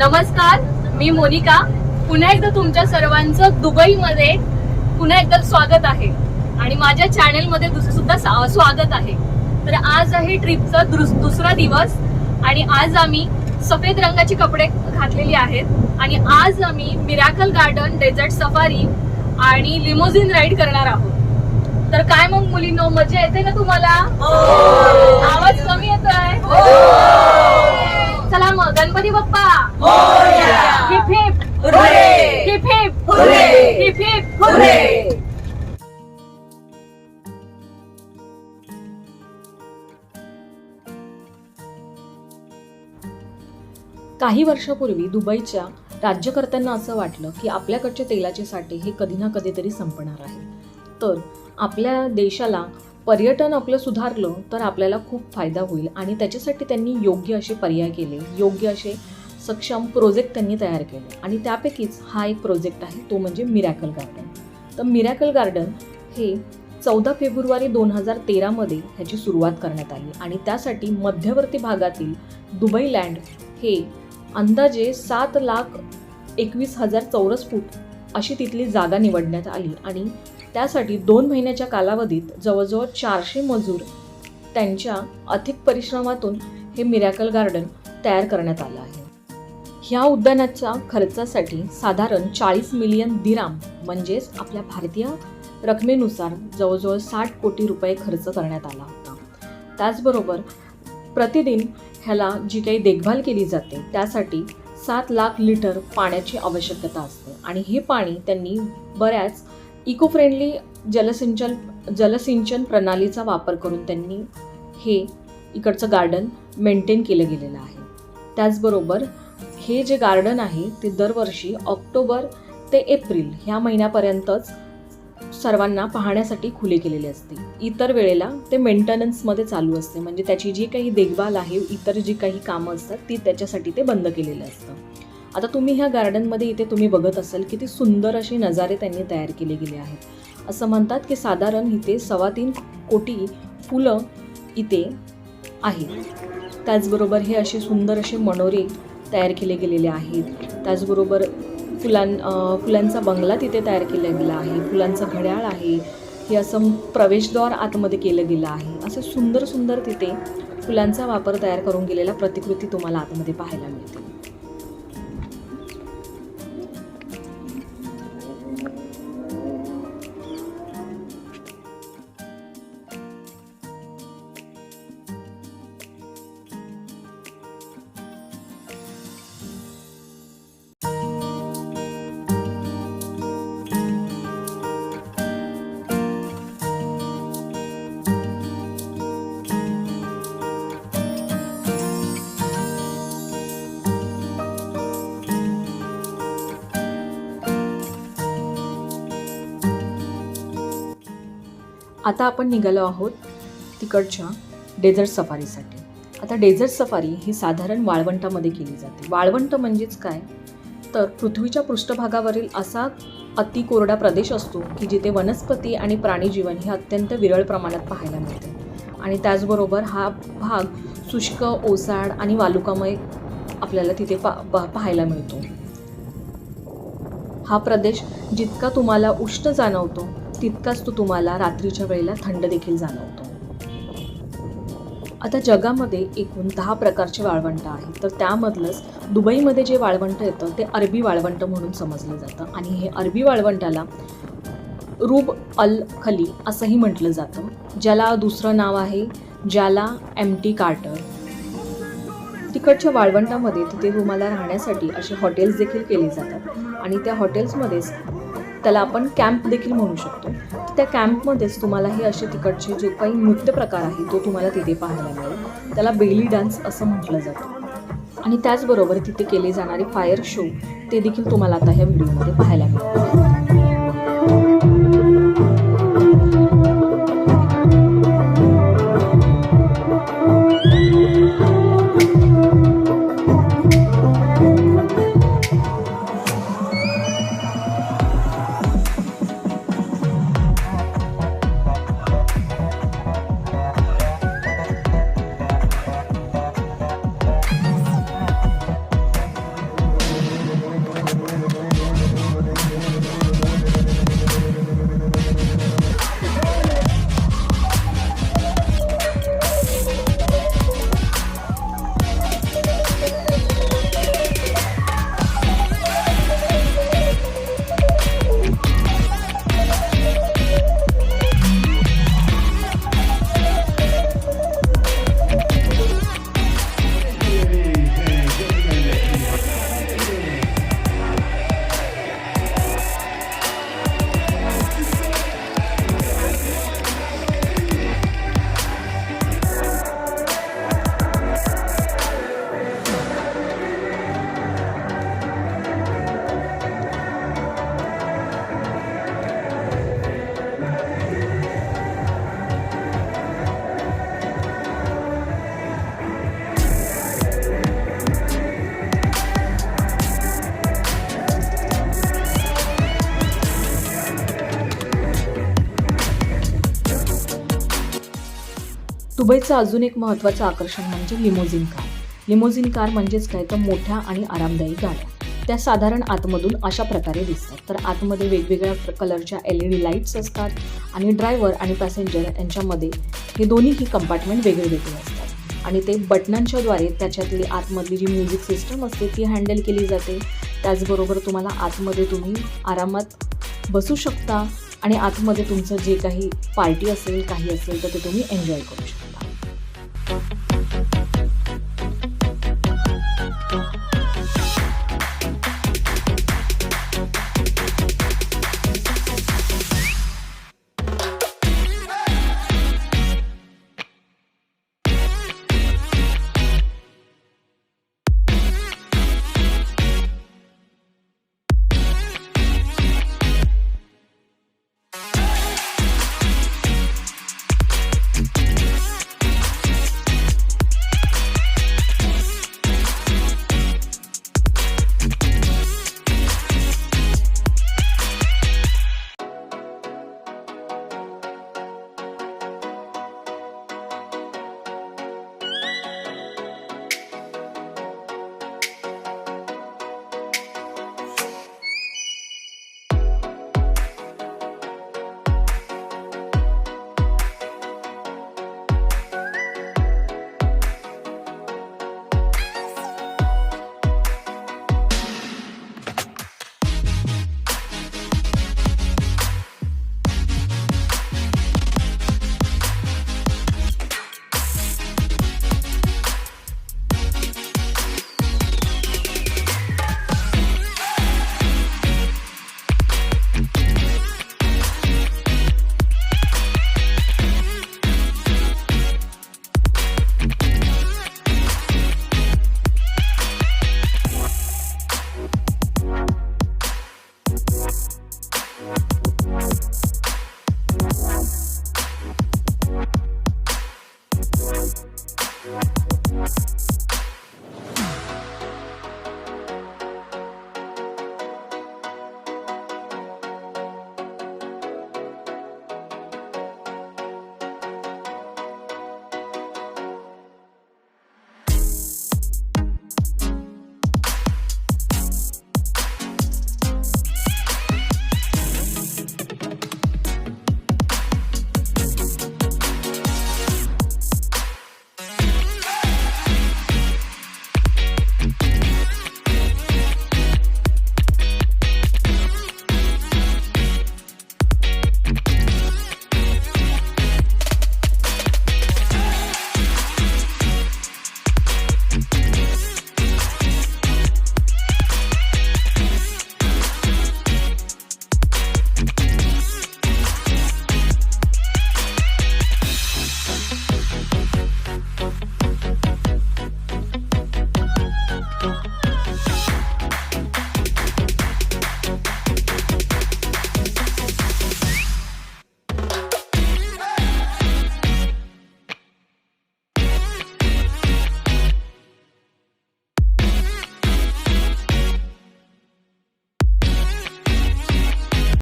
नमस्कार, मी मोनिका. पुन्हा एकदा तुमच्या सर्वांचं दुबईमध्ये पुन्हा एकदा स्वागत आहे आणि माझ्या चॅनलमध्ये सुद्धा स्वागत आहे. तर आज आहे ट्रिपचा दुसरा दिवस आणि आज आम्ही सफेद रंगाचे कपडे घातलेले आहेत आणि आज आम्ही मिरॅकल गार्डन, डेझर्ट सफारी आणि लिमोझिन राईड करणार आहोत. तर काय मग मुलींनो, मजा येते ना तुम्हाला? आवाज कमी येतोय? चला मग, Ganpati Bappa hip hip hurray, hip hip hurray, hip hip hurray. काही वर्षापूर्वी दुबईच्या राज्यकर्त्यांना असं वाटलं की आपल्याकडचे तेलाचे साठे हे कधी ना कधीतरी संपणार आहे. तर आपल्या देशाला पर्यटन आपलं सुधारलं तर आपल्याला खूप फायदा होईल आणि त्याच्यासाठी त्यांनी योग्य असे पर्याय केले, योग्य असे सक्षम प्रोजेक्ट त्यांनी तयार केले आणि त्यापैकीच हा एक प्रोजेक्ट आहे, तो म्हणजे मिरॅकल गार्डन. तर मिरॅकल गार्डन हे 14 फेब्रुवारी 2013 ह्याची सुरुवात करण्यात आली आणि त्यासाठी मध्यवर्ती भागातील दुबई लँड हे अंदाजे 7,21,000 चौरस फूट अशी तिथली जागा निवडण्यात आली आणि त्यासाठी 2 महिन्याच्या कालावधीत जवळजवळ 400 मजूर त्यांच्या अथक परिश्रमातून हे मिरॅकल गार्डन तयार करण्यात आलं आहे. ह्या उद्यानाच्या खर्चासाठी साधारण 40 मिलियन दिराम म्हणजेच आपल्या भारतीय रकमेनुसार जवळजवळ 60 कोटी रुपये खर्च करण्यात आला होता. त्याचबरोबर प्रतिदिन ह्याला जी काही देखभाल केली जाते त्यासाठी 7 लाख लिटर पाण्याची आवश्यकता असते आणि हे पाणी त्यांनी बऱ्याच इको फ्रेंडली जलसिंचन प्रणालीचा वापर करून त्यांनी हे इकडचं गार्डन मेंटेन केलं गेलेलं आहे. त्याचबरोबर हे जे गार्डन आहे ते दरवर्षी ऑक्टोबर ते एप्रिल ह्या महिन्यापर्यंतच सर्वांना पाहण्यासाठी खुले केलेले असते. इतर वेळेला ते मेंटेनन्समध्ये चालू असते, म्हणजे त्याची जी काही देखभाल आहे, इतर जी काही कामं असतात ती त्याच्यासाठी ते बंद केलेलं असतं. आता तुम्ही ह्या गार्डनमध्ये इथे तुम्ही बघत असाल किती सुंदर असे नजारे त्यांनी तयार केले गेले आहेत. असं म्हणतात की साधारण इथे 3.25 कोटी फुलं इथे आहेत. त्याचबरोबर हे असे सुंदर असे मनोरे तयार केले गेलेले आहेत. त्याचबरोबर फुलांचा बंगला तिथे तयार केला गेला आहे, फुलांचं घड्याळ आहे, हे असं प्रवेशद्वार आतमध्ये केलं गेलं आहे. असे सुंदर सुंदर तिथे फुलांचा वापर तयार करून गेलेला प्रतिकृती तुम्हाला आतमध्ये पाहायला मिळते. आता आपण निघालो आहोत तिकडच्या डेझर्ट सफारीसाठी. आता डेझर्ट सफारी ही साधारण वाळवंटामध्ये केली जाते. वाळवंट म्हणजेच काय, तर पृथ्वीच्या पृष्ठभागावरील असा अतिकोरडा प्रदेश असतो की जिथे वनस्पती आणि प्राणीजीवन हे अत्यंत विरळ प्रमाणात पाहायला मिळते आणि त्याचबरोबर हा भाग शुष्क, ओसाड आणि वालुकामय आपल्याला तिथे पाहायला मिळतो. हा प्रदेश जितका तुम्हाला उष्ण जाणवतो तितकाच तो तुम्हाला रात्रीच्या वेळेला थंड देखील जाणवतो. आता जगामध्ये एकूण 10 प्रकारचे वाळवंट आहेत, तर त्यामधलंच दुबईमध्ये जे वाळवंट येतं ते अरबी वाळवंट म्हणून समजलं जातं आणि हे अरबी वाळवंटाला रूब अल खली असंही म्हटलं जातं, ज्याला दुसरं नाव आहे ज्याला एमटी कार्टर. तिकडच्या वाळवंटामध्ये तिथे तुम्हाला राहण्यासाठी असे हॉटेल्स देखील केले जातात आणि त्या हॉटेल्समध्येच त्याला आपण कॅम्प देखील म्हणू शकतो. त्या कॅम्पमध्येच तुम्हाला हे असे तिकडचे जो काही नृत्य प्रकार आहे तो तुम्हाला तिथे पाहायला मिळेल. त्याला बेली डान्स असं म्हटलं जातं आणि त्याचबरोबर तिथे केले जाणारे फायर शो ते देखील तुम्हाला आता ह्या व्हिडिओमध्ये पाहायला मिळेल. दुबईचं अजून एक महत्त्वाचं आकर्षण म्हणजे लिमोझिन कार. लिमोझिन कार म्हणजेच काय तर मोठ्या आणि आरामदायी गाड्या. त्या साधारण आतमधून अशा प्रकारे दिसतात. तर आतमध्ये वेगवेगळ्या कलरच्या LED लाईट्स असतात आणि ड्रायव्हर आणि पॅसेंजर यांच्यामध्ये हे दोन्हीही कंपार्टमेंट वेगळे वेगळे असतात आणि ते बटनांच्याद्वारे त्याच्यातली आतमधली जी म्युझिक सिस्टम असते ती हँडल केली जाते. त्याचबरोबर तुम्हाला आतमध्ये तुम्ही आरामात बसू शकता आणि आतमध्ये तुमचं जे काही पार्टी असेल काही असेल तर ते तुम्ही एन्जॉय करू शकता.